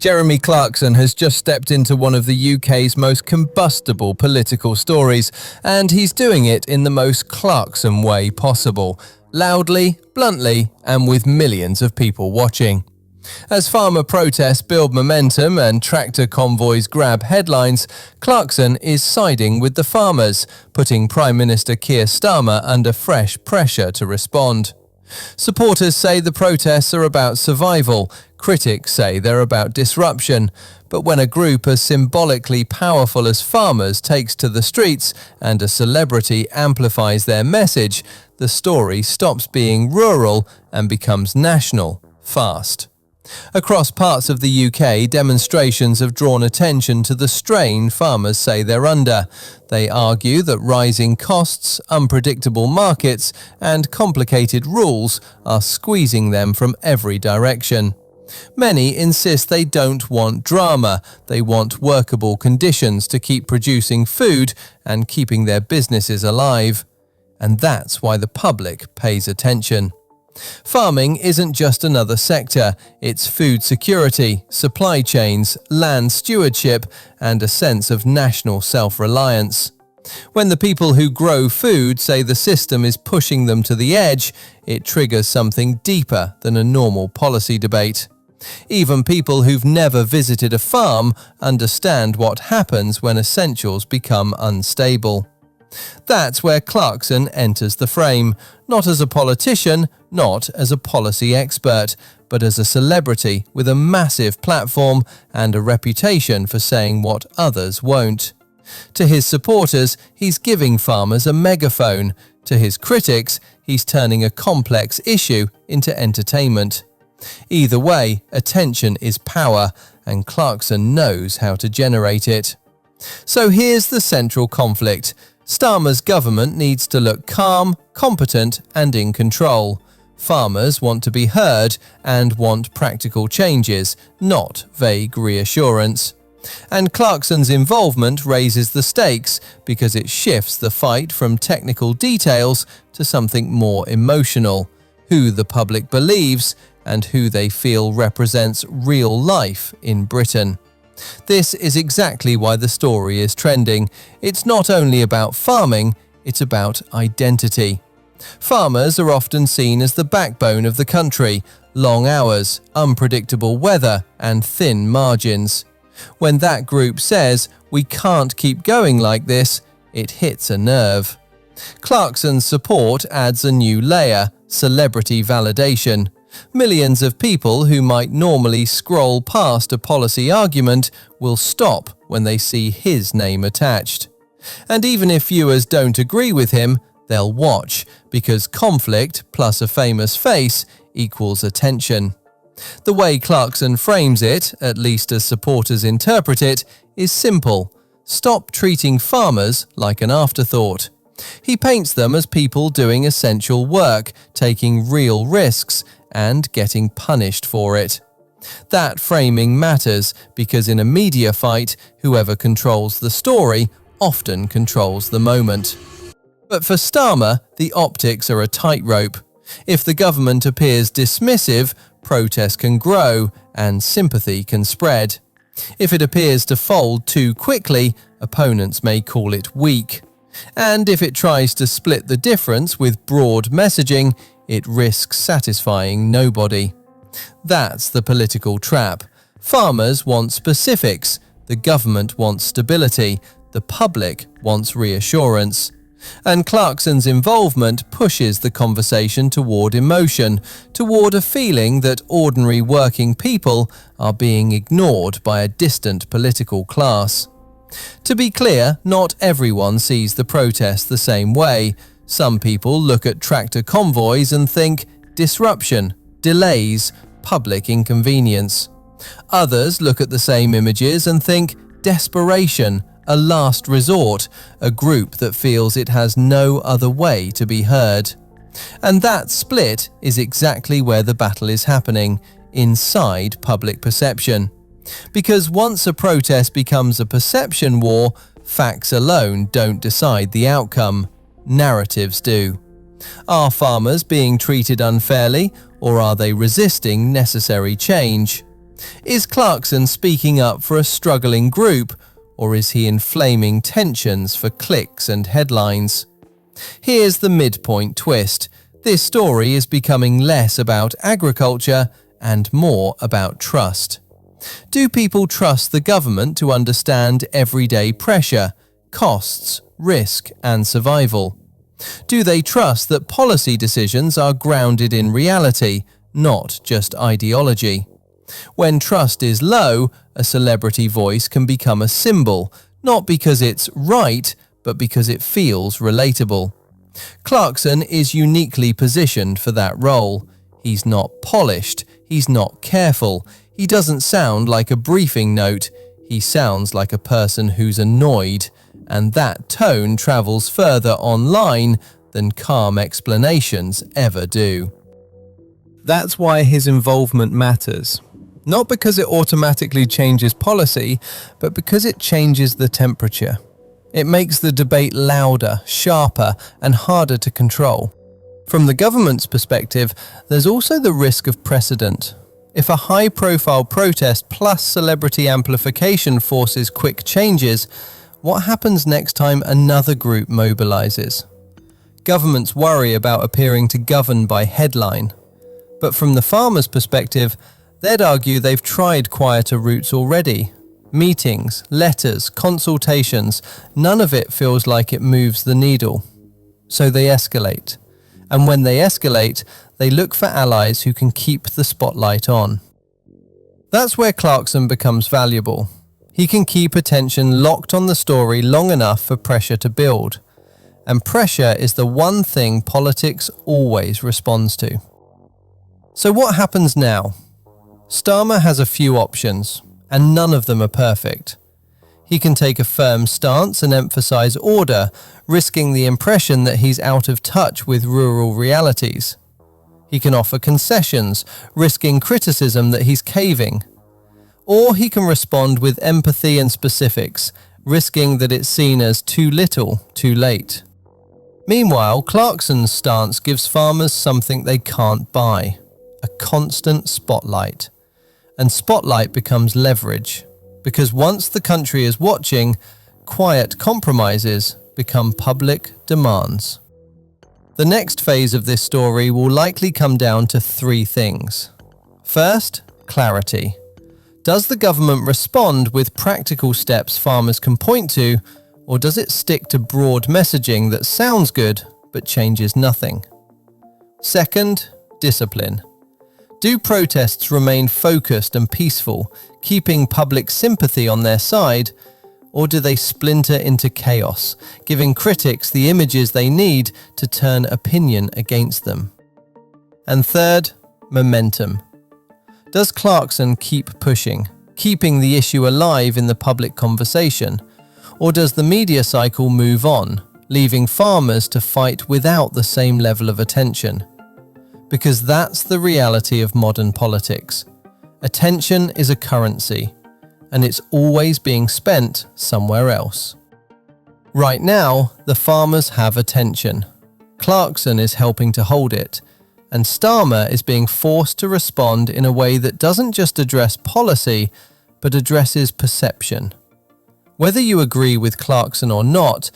Jeremy Clarkson has just stepped into one of the UK's most combustible political stories, and he's doing it in the most Clarkson way possible. Loudly, bluntly, and with millions of people watching. As farmer protests build momentum and tractor convoys grab headlines, Clarkson is siding with the farmers, putting Prime Minister Keir Starmer under fresh pressure to respond. Supporters say the protests are about survival, critics say they're about disruption, but when a group as symbolically powerful as farmers takes to the streets and a celebrity amplifies their message, the story stops being rural and becomes national, fast. Across parts of the UK, demonstrations have drawn attention to the strain farmers say they're under. They argue that rising costs, unpredictable markets, and complicated rules are squeezing them from every direction. Many insist they don't want drama, they want workable conditions to keep producing food and keeping their businesses alive. And that's why the public pays attention. Farming isn't just another sector, it's food security, supply chains, land stewardship, and a sense of national self-reliance. When the people who grow food say the system is pushing them to the edge, it triggers something deeper than a normal policy debate. Even people who've never visited a farm understand what happens when essentials become unstable. That's where Clarkson enters the frame, not as a politician, not as a policy expert, but as a celebrity with a massive platform and a reputation for saying what others won't. To his supporters, he's giving farmers a megaphone. To his critics, he's turning a complex issue into entertainment. Either way, attention is power, and Clarkson knows how to generate it. So here's the central conflict. Starmer's government needs to look calm, competent, and in control. Farmers want to be heard and want practical changes, not vague reassurance. And Clarkson's involvement raises the stakes because it shifts the fight from technical details to something more emotional, who the public believes and who they feel represents real life in Britain. This is exactly why the story is trending. It's not only about farming, it's about identity. Farmers are often seen as the backbone of the country, long hours, unpredictable weather, and thin margins. When that group says, "We can't keep going like this," it hits a nerve. Clarkson's support adds a new layer, celebrity validation. Millions of people who might normally scroll past a policy argument will stop when they see his name attached. And even if viewers don't agree with him, they'll watch, because conflict plus a famous face equals attention. The way Clarkson frames it, at least as supporters interpret it, is simple. Stop treating farmers like an afterthought. He paints them as people doing essential work, taking real risks, and getting punished for it. That framing matters because in a media fight, whoever controls the story often controls the moment. But for Starmer, the optics are a tightrope. If the government appears dismissive, protest can grow and sympathy can spread. If it appears to fold too quickly, opponents may call it weak. And if it tries to split the difference with broad messaging, it risks satisfying nobody. That's the political trap. Farmers want specifics, the government wants stability, the public wants reassurance. And Clarkson's involvement pushes the conversation toward emotion, toward a feeling that ordinary working people are being ignored by a distant political class. To be clear, not everyone sees the protest the same way. Some people look at tractor convoys and think disruption, delays, public inconvenience. Others look at the same images and think desperation, a last resort, a group that feels it has no other way to be heard. And that split is exactly where the battle is happening, inside public perception. Because once a protest becomes a perception war, facts alone don't decide the outcome. Narratives do. Are farmers being treated unfairly, or are they resisting necessary change? Is Clarkson speaking up for a struggling group, or is he inflaming tensions for clicks and headlines? Here's the midpoint twist. This story is becoming less about agriculture and more about trust. Do people trust the government to understand everyday pressure, costs, risk, and survival? Do they trust that policy decisions are grounded in reality, not just ideology? When trust is low, a celebrity voice can become a symbol, not because it's right, but because it feels relatable. Clarkson is uniquely positioned for that role. He's not polished, he's not careful, he doesn't sound like a briefing note, he sounds like a person who's annoyed, and that tone travels further online than calm explanations ever do. That's why his involvement matters. Not because it automatically changes policy, but because it changes the temperature. It makes the debate louder, sharper, and harder to control. From the government's perspective, there's also the risk of precedent. If a high-profile protest plus celebrity amplification forces quick changes, what happens next time another group mobilizes? Governments worry about appearing to govern by headline. But from the farmers' perspective, they'd argue they've tried quieter routes already. Meetings, letters, consultations, none of it feels like it moves the needle. So they escalate. And when they escalate, they look for allies who can keep the spotlight on. That's where Clarkson becomes valuable. He can keep attention locked on the story long enough for pressure to build. And pressure is the one thing politics always responds to. So what happens now? Starmer has a few options, and none of them are perfect. He can take a firm stance and emphasize order, risking the impression that he's out of touch with rural realities. He can offer concessions, risking criticism that he's caving. Or he can respond with empathy and specifics, risking that it's seen as too little, too late. Meanwhile, Clarkson's stance gives farmers something they can't buy: a constant spotlight. And spotlight becomes leverage, because once the country is watching, quiet compromises become public demands. The next phase of this story will likely come down to three things. First, clarity. Does the government respond with practical steps farmers can point to, or does it stick to broad messaging that sounds good but changes nothing? Second, discipline. Do protests remain focused and peaceful, keeping public sympathy on their side, or do they splinter into chaos, giving critics the images they need to turn opinion against them? And third, momentum. Does Clarkson keep pushing, keeping the issue alive in the public conversation, or does the media cycle move on, leaving farmers to fight without the same level of attention? Because that's the reality of modern politics. Attention is a currency, and it's always being spent somewhere else. Right now, the farmers have attention. Clarkson is helping to hold it, and Starmer is being forced to respond in a way that doesn't just address policy, but addresses perception. Whether you agree with Clarkson or not,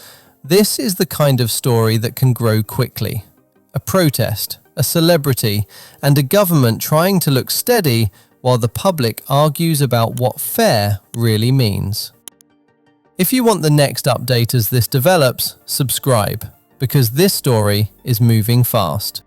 this is the kind of story that can grow quickly. A protest, a celebrity, and a government trying to look steady while the public argues about what fair really means. If you want the next update as this develops, subscribe, because this story is moving fast.